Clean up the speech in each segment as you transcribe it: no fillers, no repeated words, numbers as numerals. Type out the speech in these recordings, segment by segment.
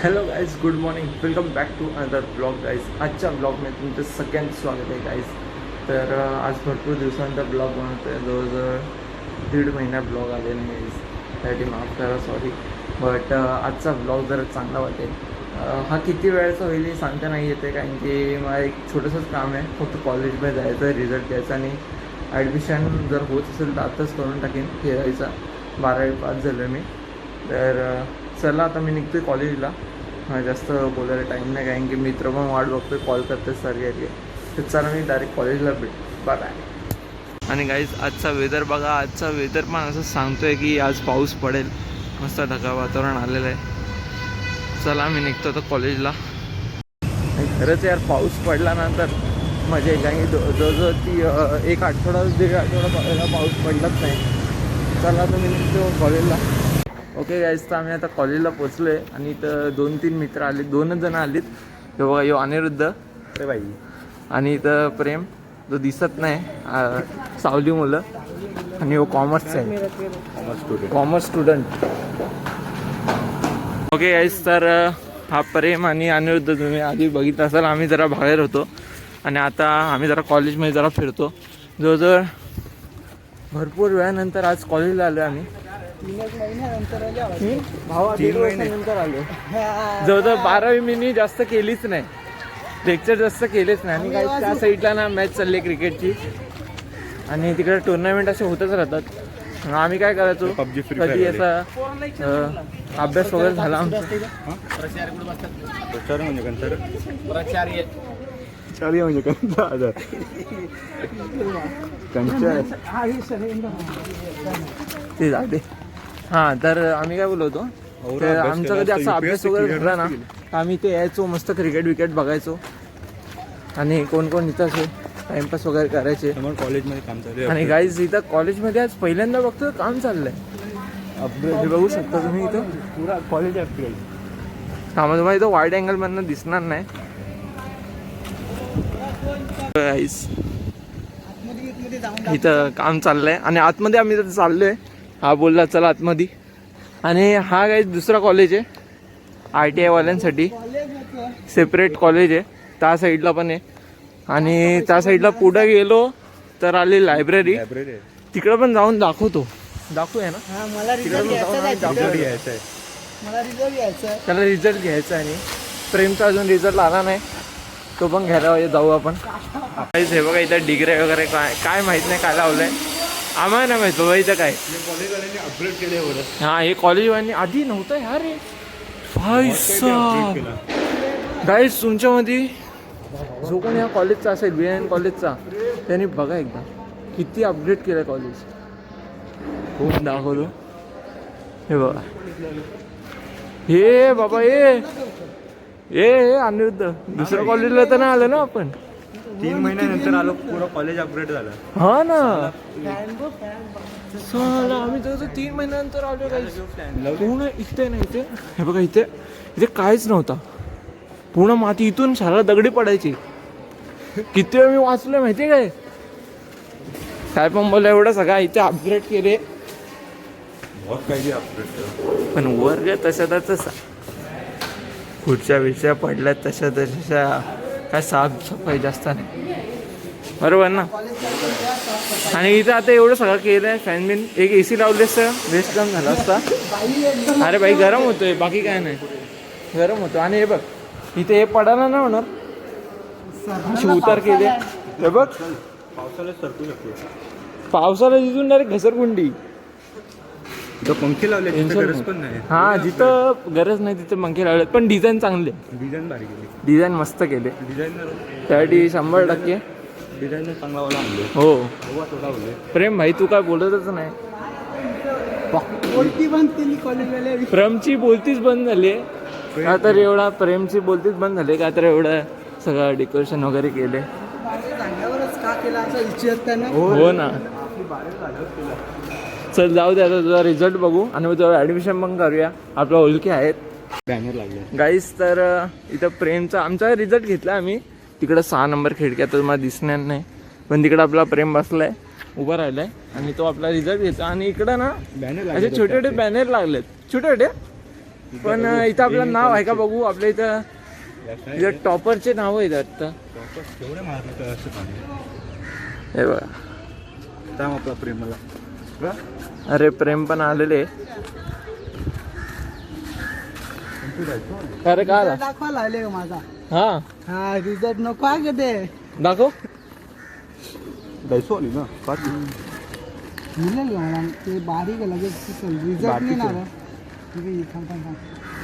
Hello guys, good morning. Welcome back to another blog guys. आजच्या ब्लॉगमध्ये तुमचं सगळ्यांचं स्वागत आहे गाईज. तर आज भरपूर दिवसानंतर ब्लॉग बनवतो आहे. जवळजवळ 1.5 महिन्यात ब्लॉग आले नाही गाईज, त्यासाठी माफ करा, सॉरी. बट आजचा ब्लॉग जरा चांगला वाटेल. हा किती वेळाचा होईल हे सांगता नाही येते, कारण की मला एक छोटंसंच काम आहे. फक्त कॉलेजमध्ये जायचं, रिझल्ट घ्यायचा आणि ॲडमिशन जर होत असेल तर आत्ताच करून टाकेन. खेळायचा 12वी पास झालो मी. तर चला आता मी निघतो आहे कॉलेजला. जास्त बोलायला टाईम नाही, कारण की मित्र पण वाट बघतोय, कॉल करते सारखे. तर चला मी डायरेक्ट कॉलेजला बाय. आणि गाईज आजचा वेदर बघा. आजचा वेदर पण असं सांगतो आहे की आज पाऊस पडेल. मस्त ढगाळ वातावरण आलेलं आहे. चला मी निघतो आता कॉलेजला. खरंच यार, पाऊस पडल्यानंतर मजा येईल, कारण की जवळजवळ ती एक आठवडा 1.5 आठवडा पाऊस पडलाच नाही. चला आता मी निघतो कॉलेजला. ओके गाईज, तर आम्ही आता कॉलेजला पोचलो आहे आणि इथं 2-3 मित्र आले, 2च जण आलीत. हे बघा, यो अनिरुद्ध रे बाई, आणि इथं प्रेम जो दिसत नाही, सावली मुलं, आणि यो कॉमर्सचा आहे, कॉमर्स स्टुडंट. ओके गाईज, तर हा प्रेम आणि अनिरुद्ध तुम्ही आधी बघितलं असाल. आम्ही जरा बाहेर होतो आणि आता आम्ही जरा कॉलेजमध्ये जरा फिरतो. जवळजवळ भरपूर वेळानंतर आज कॉलेजला आलो आम्ही. 3 महिन्यानंतर आलो. 3 महिन्यानंतर आलो. जवळजवळ 12वी मिनी जास्त केलीच नाही, लेक्चर जास्त केलेच नाही. आणि काही त्या साईडला ना मॅच चालली आहे क्रिकेटची, आणि तिकडे टुर्नामेंट असे होतच राहतात. आम्ही काय करायचो, कधी असा अभ्यास वगैरे झाला आमचा. ते जाते. हां, तर आम्ही काय बोलवतो, तर आमचा कधी असा अभ्यास वगैरे झाला ना, आम्ही ते यायचो, मस्त क्रिकेट विकेट बघायचो, आणि कोण कोण इथं असे टाइमपास वगैरे करायचे. कॉलेजमध्ये काम चालू आहे. आणि गाईज इथं कॉलेजमध्ये आज पहिल्यांदा बघतो काम चाललंय. अपग्रेड हे बघू शकता तुम्ही, इथं पुरा कॉलेज अपग्रेड. त्यामुळे तुम्हाला इथं वाईड अँगलमधनं दिसणार नाही. गाईज इथं काम चाललंय आणि आतमध्ये आम्ही तर चाललोय. हा बोलला चला आतमध्ये. आणि हा काही दुसरा कॉलेज आहे, ITI वाल्यांसाठी सेपरेट कॉलेज आहे. त्या साईडला पण आहे, आणि त्या साईडला पुढे गेलो तर आली लायब्ररी. तिकडं पण जाऊन दाखवूया ना. मला रिझल्ट घ्यायचा आहे. त्याला रिझल्ट घ्यायचा आहे, आणि प्रेमचा अजून रिझल्ट आला नाही, तो पण घ्यायला जाऊ आपण. हे बघा, इथं डिग्री वगैरे काय माहित नाही काय लावलंय, आम्हाला नाही माहित बाबा इथं काय. कॉलेजवाल्यांनी अपग्रेड केले एवढं. हां, हे कॉलेजवाल्यांनी आधी नव्हतं यार. रे गाईज, तुमच्यामध्ये जो कोणी ह्या कॉलेजचा असेल, BN कॉलेजचा, त्यांनी बघा एकदा किती अपग्रेड केलं कॉलेज. कोण दाखवतो, हे बघा, हे बाबा, हे अनिरुद्ध दुसऱ्या कॉलेजला तर नाही आलं ना आपण. 3 महिन्यानंतर आलो, पुरा कॉलेज अपग्रेड झालं. हा ना, आम्ही जवळ 3 महिन्यानंतर आलो. पूर्ण इथे नाही, इथे हे बघा, इथे काहीच नव्हता, पूर्ण माती. इथून सारा दगडी पडायची. किती वेळ मी वाचलोय माहिती काय. काय पण बोला, एवढं सगळं इथे अपग्रेड केले. पण वर्ग तशा तसा, खुर्च्या विषया पडल्यात तशा काय साफसफाई जास्त नाही, बरोबर ना. आणि इथं आता एवढं सगळं केलं आहे, फॅन बिन, एक AC लावले असतं, वेस्ट कम झाला असता. अरे बाई, गरम होतोय, बाकी काय नाही, गरम होतो. आणि हे बघ, इथे हे पडायला ना होणार, उतार केले. हे बघ, पावसाला सरकू शकतो. पावसाला तिथून डायरेक्ट घसरगुंडी. इथं पंखे लावले, गरज पण नाही. हां, जिथं गरज नाही तिथं पंखे लावले, पण डिझाईन चांगले, डिझाईन भारी केली, डिझाईन मस्त केले. डिझाईनर त्यासाठी 100% डिझाईनर चांगला वाला आणले. हो. थोडा बोलले. प्रेम भाई, तू काय बोलतच नाही. बोलती बंद केली कॉलेजवाले. प्रेमची बोलतीच बंद झाली का, तर एवढा प्रेमची बोलतीच बंद झाली का, तर एवढं सगळं डेकोरेशन वगैरे केले. का केला असं विचारताना. हो ना. चल जाऊ दे, आता तुझा रिझल्ट बघू आणि मग तुझं ॲडमिशन पण करूया. आपल्या ओळखी आहेत. बॅनर लागले गाईस. तर इथं प्रेमचा आमचा रिझल्ट घेतला आम्ही. तिकडं 6 नंबर खिडक्या तर मला दिसणार नाही, पण तिकडं आपला प्रेम बसलाय, उभा राहिलाय, आणि तो आपला रिझल्ट घेतो. आणि इकडं ना बॅनर असे छोटे छोटे बॅनर लागलेत, छोटे छोटे पण इथं आपलं नाव आहे का बघू. आपल्या इथं टॉपरचे नाव आहेत आता. केवढे मारले तर असं पाणी. हे बघा, थांब आपला प्रेमला. अरे प्रेम पण आलेले. अरे का आला? दाखवायला आले माझा. हा रिझल्ट नको आहे का ते दाखव. दैसो आली ना मिळेल मला ते बारीक लगेच रिझल्ट नाही ना.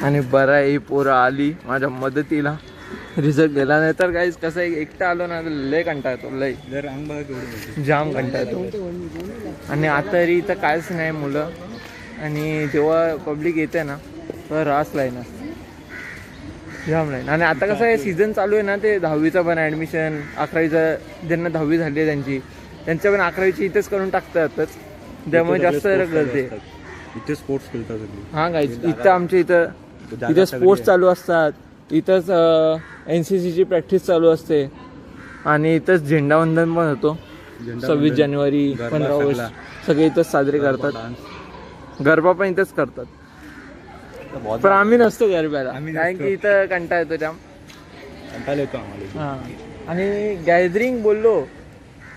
आणि बरं ही पोरं आली माझ्या मदतीला. रिझल्ट गेला नाही तर काहीच कसं आहे, एकटा आलो ना लय कंटाळा येतो. लय जर अंग बघा केवढी जाम कंटाळा येतो. आणि आता तरी इथं काहीच नाही मुलं. आणि जेव्हा पब्लिक येते ना तर रास लाईन असते, जाम लाईन. आणि आता कसं आहे सीझन चालू आहे ना, ते 10वीचं पण ॲडमिशन, 11वीचं ज्यांना 10वी झाली आहे त्यांच्या पण 11वीची इथेच करून टाकतातच. त्यामुळे जास्त गर्दी आहे. इथे स्पोर्ट्स खेळतात. हां गाईज, इथं आमच्या इथं स्पोर्ट्स चालू असतात. इथंच NCCची प्रॅक्टिस चालू असते. आणि इथंच झेंडावंदन पण होतो. 26 जानेवारी, 15 ऑगस्ट सगळे इथंच साजरे करतात. गरबा पण इथंच करतात. पण आम्ही नसतो गरब्याला, कारण की इथं कंटाळा येतो जाम. कंटाळा येतो आम्हाला. हां, आणि गॅदरिंग बोललो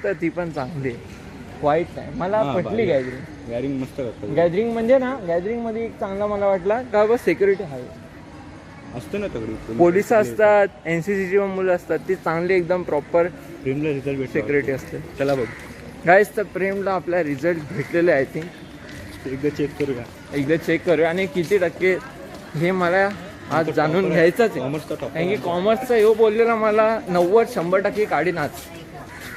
तर ती पण चांगली आहे, वाईट नाही. मला पटली गॅदरिंग. गॅदरिंग मस्त करतात. गॅदरिंग म्हणजे ना, गॅदरिंगमध्ये एक चांगला मला वाटला का बस सिक्युरिटी आहे. असतं ना तगडी पोलिस असतात, NCCची पण मुलं असतात, ती चांगली एकदम प्रॉपर प्रेमला रिझल्ट भेट सिक्युरिटी असते. चला बघ गाईज, तर प्रेमला आपला रिझल्ट भेटलेला आहे. आय थिंक एकदा चेक करू का. एकदा चेक करूया. आणि किती टक्के हे मला आज जाणून घ्यायचंच आहे. कॉमर्सचा टॉप. कारण की कॉमर्सचा हो बोललेला मला 90-100% काढी नाच.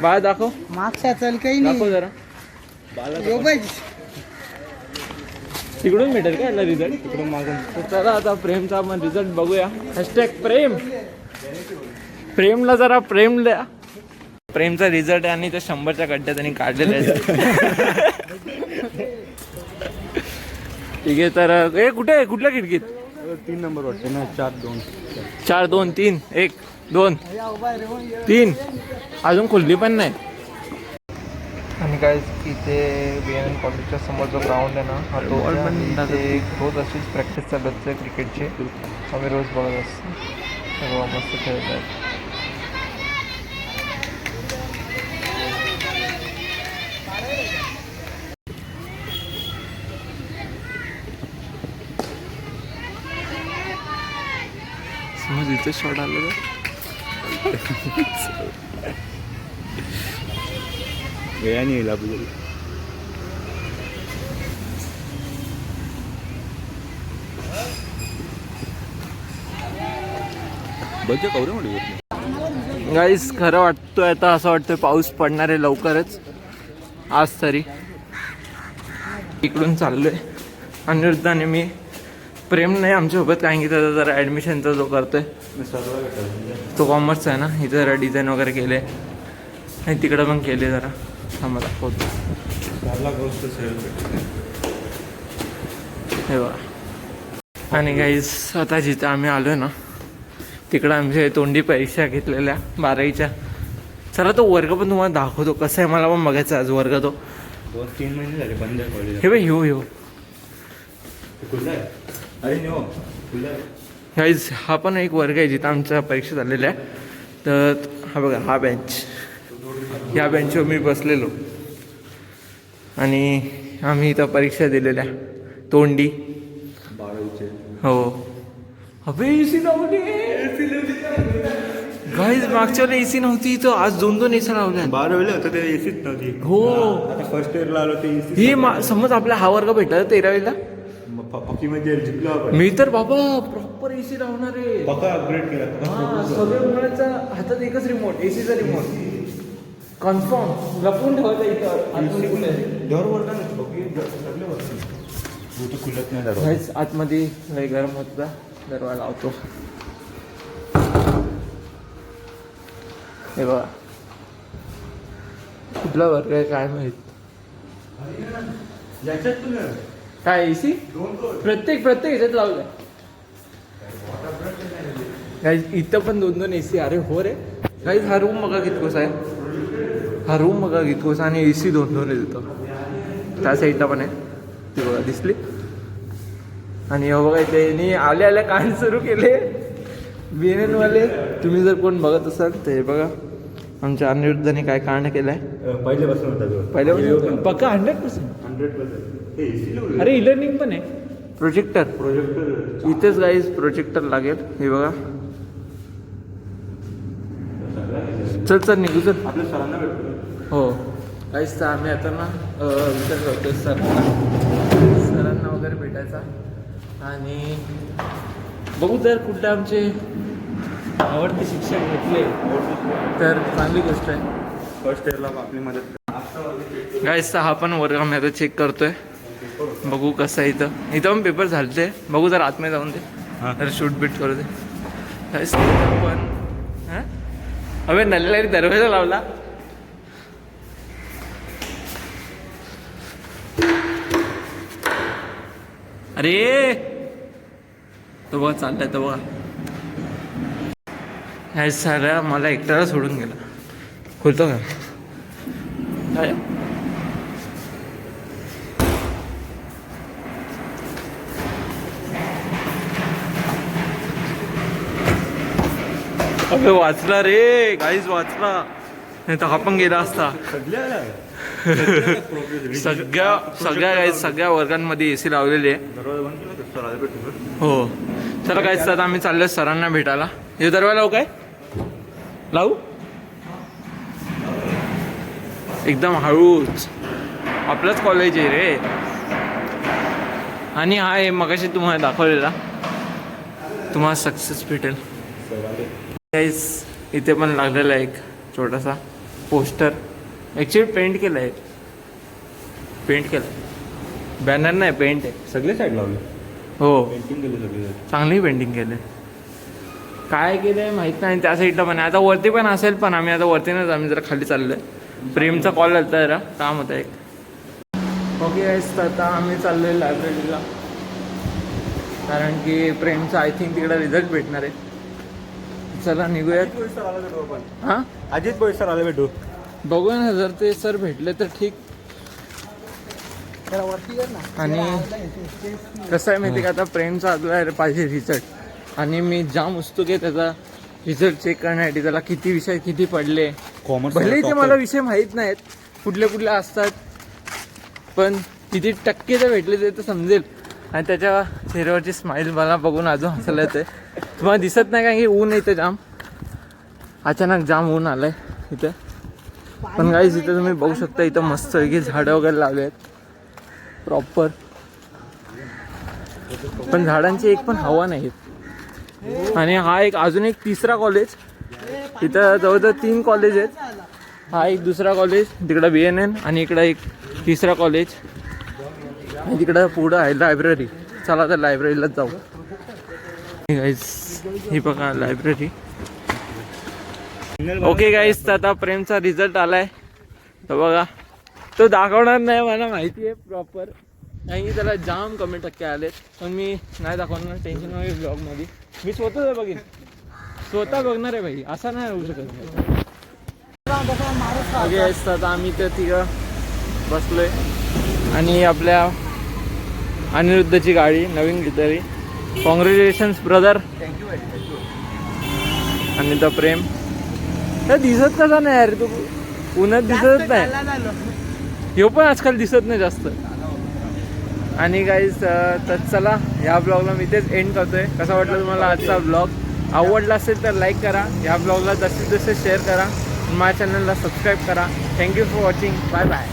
बाळा दाखव, मागच्या चल काही दाखव नाही. जरा. यो बाई, तिकडून भेटेल का याला रिझल्ट? तिकडून मागून. तर चला आता प्रेमचा आपण रिझल्ट बघूया. #प्रेम. प्रेमला जरा प्रेम द्या. प्रेमचा रिझल्ट आहे आणि ते 100च्या गड्ड्यात त्यांनी काढलेले आहे. ठीक आहे, तर हे कुठे आहे, कुठल्या खिडकीत? 3 नंबर वाटते ना. 4-2 4 2 3 1 2 या उभा रे हो, ये. 3 अजून खुलली पण नाही. आणि काय इथे BNN कॉलेजच्या समोर जो ग्राउंड आहे ना, हा तो इथे रोज अशीच प्रॅक्टिस चालू असते क्रिकेटची. आम्ही रोज बघत असतो. सर्व मस्त खेळत आहेत. समज इथे शॉट आलं वेळाने येईल आपल्याला. बघ कवरे म्हणून गाईस, खरं वाटतोय आता, असं वाटतंय पाऊस पडणार आहे लवकरच आज तरी. इकडून चाललोय अनिरुद्ध आणि मी. प्रेम नाही आमच्यासोबत, कारण की त्याचा जरा ॲडमिशनचा जो करतोय तो कॉमर्सचा आहे ना. इथे जरा डिझाईन वगैरे केले आणि तिकडं पण केले जरा. थांबा दाखवतो. हे बघा. आणि गाईस, आता जिथं आम्ही आलो आहे ना तिकडं आमच्या तोंडी परीक्षा घेतलेल्या 12वीच्या. चला तो वर्ग पण तुम्हाला दाखवतो कसं आहे. मला पण बघायचं आज वर्ग. तो 2-3 महिने झाले बंद आहे कॉलेज. हे बाई, हो खुल्ला आहे. अरे नो खुल्ला आहे. गाईज, हा पण एक वर्ग आहे जिथं आमच्या परीक्षा झालेल्या आहे. तर हा बघा, हा बेंच, ह्या बेंचवर मी बसलेलो आणि आम्ही इथं परीक्षा दिलेल्या तोंडी. 12वीचे. हो. अबे AC लावली गाईज. मागच्या वेळेला AC नव्हती इथं, आज 2-2 AC लावल्या. 12वीला होतं ते एसीच नव्हती. हो. आता फर्स्ट इयरला आलो ते एसी. ही समज आपला हा वर्ग भेटला 13वीला. पक्कीमध्ये जिंकलो आपण. मी तर बाबा प्रॉपर AC लावणार आहे. पक्का अपग्रेड केला. सगळ्या मुलांच्या हातात एकच रिमोट, ACचा रिमोट. कन्फर्म लपून ठेवायचा इथं आतमध्ये कुठे. दर वर्गा खुलत नाही दर. काहीच आतमध्ये लय गरम होता. दरवाजा लावतो. हे बघा, कुठला वर्ग आहे काय माहित. काय AC प्रत्येक ह्याच्यात लावलंय. गाईज, इथं पण 2-2 AC. अरे हो रे गाईज, हा रूम बघा कितकोस आहे. हा रूम बघा कितकोस आणि AC 2-2 आहे तिथं. त्या साईडला पण आहे ती बघा, दिसली. आणि हो बघा त्यांनी आले आल्या कांड सुरू केले BNN वाले. तुम्ही जर कोण बघत असाल तर हे बघा आमच्या अनिरुद्धाने काय कांड केलाय. पहिल्यापासून होता पहिल्यापासून पक्का 100%. 100%. अरे इलर्निंग पण आहे. प्रोजेक्टर इथेच गाईज प्रोजेक्टर लागेल. हे बघा चल चल निघू चल. आपल्या सरांना भेटतो. हो काहीच तर आम्ही आता ना विचार करतोय सरांना वगैरे भेटायचा आणि बघू जर कुठले आमचे आवडते शिक्षक भेटले तर चांगली गोष्ट आहे. फर्स्ट इयरला आपली मदत. गाईज तर हा पण वर्ग आम्ही आता चेक करतोय. बघू कसं आहे इथं पण पेपर झाले. बघू जर आतमध्ये जाऊन दे तर शूट बीट करू दे. गाईज पण हां अबे नल्ला दरवाजा लावला. अरे तो बघा चाललाय तो बघा. ह्या साऱ्या मला एकट्याला सोडून गेला. खोलतो का काय अबे वाचला रे काहीच वाचला नाही तर हा पण गेला असता. सगळ्या वर्गांमध्ये AC लावलेली आहे. हो चला काय आता आम्ही चाललोय सरांना भेटायला. हे दरवाजा लावू काय लावू एकदम हळूच. आपलंच कॉलेज आहे रे. आणि हा आहे मगाशी तुम्हाला दाखवलेला. तुम्हाला सक्सेस भेटेल. गाईस इथे पण लागलेला आहे एक छोटासा पोस्टर. ॲक्च्युली पेंट केलं आहे. बॅनर नाही पेंट आहे. सगळे साईड लावले. हो पेंटिंग केली सगळे. चांगली पेंटिंग केलं. काय केलं आहे माहीत नाही. त्या साईडला पण आहे. आता वरती पण असेल पण आम्ही आता वरती नाही. आम्ही जरा खाली चाललो आहे. प्रेमचा कॉल आला जरा काम होतं एक. ओके गाईस तर आता आम्ही चाललो आहे लायब्ररीला कारण की प्रेमचा आय थिंक तिकडे रिझल्ट भेटणार आहे. चला निघूयात. हां अजित बोई सर आले भेटू. बघूया ना जर ते सर भेटले तर ठीक. आणि कसं आहे माहिती का आता प्रेमचा आला पाहिजे रिझल्ट आणि मी जाम उत्सुक आहे त्याचा रिझल्ट चेक करण्यासाठी. त्याला किती विषय किती पडले. कॉमर्स भले ते मला विषय माहीत नाहीत कुठले असतात पण किती टक्के जर भेटले ते तर समजेल. आणि त्याच्या चेहऱ्यावरची स्माईल मला बघून अजून हसायला येते. तुम्हाला दिसत नाही कारण की ऊन येतं जाम. अचानक जाम ऊन आलंय इथं. पण गाईज इथं तुम्ही बघू शकता इथं मस्त की झाडं वगैरे लावले आहेत प्रॉपर. पण झाडांची एक पण हवा नाही. आणि हा एक अजून एक तिसरा कॉलेज. इथं जवळजवळ 3 कॉलेज आहेत. हा एक दुसरा कॉलेज तिकडं BNN आणि इकडं एक तिसरा कॉलेज आणि तिकडं पुढं आहे लायब्ररी. चला तर लायब्ररीलाच जाऊ. गाईज ही बघा लायब्ररी. ओके गाईज तर आता प्रेमचा रिझल्ट आलाय तर बघा. तो दाखवणार नाही मला माहिती आहे प्रॉपर कारण की त्याला जाम कमी टक्के आलेत. पण मी नाही दाखवणार. टेन्शन नाही ब्लॉगमध्ये. मी स्वतः बघेन. स्वतः बघणार आहे भाई. असा नाही होऊ शकत. ओके गाईज तर आता आम्ही तर तिघं बसलोय आणि आपल्या अनिरुद्धची गाडी नवीन घेतली. Congratulations brother. आणि तर प्रेम तर दिसत कसा नाही यार. तू उन्हात दिसतच नाही. ह्यो पण आजकाल दिसत नाही जास्त. आणि गाईज तर चला या ब्लॉगला मी इथेच एंड करतोय. कसा वाटला तुम्हाला आजचा ब्लॉग. आवडला असेल तर लाईक करा. या ब्लॉगला जास्तीत जास्त शेअर करा. माझ्या चॅनलला सबस्क्राईब करा. Thank you for watching. Bye bye.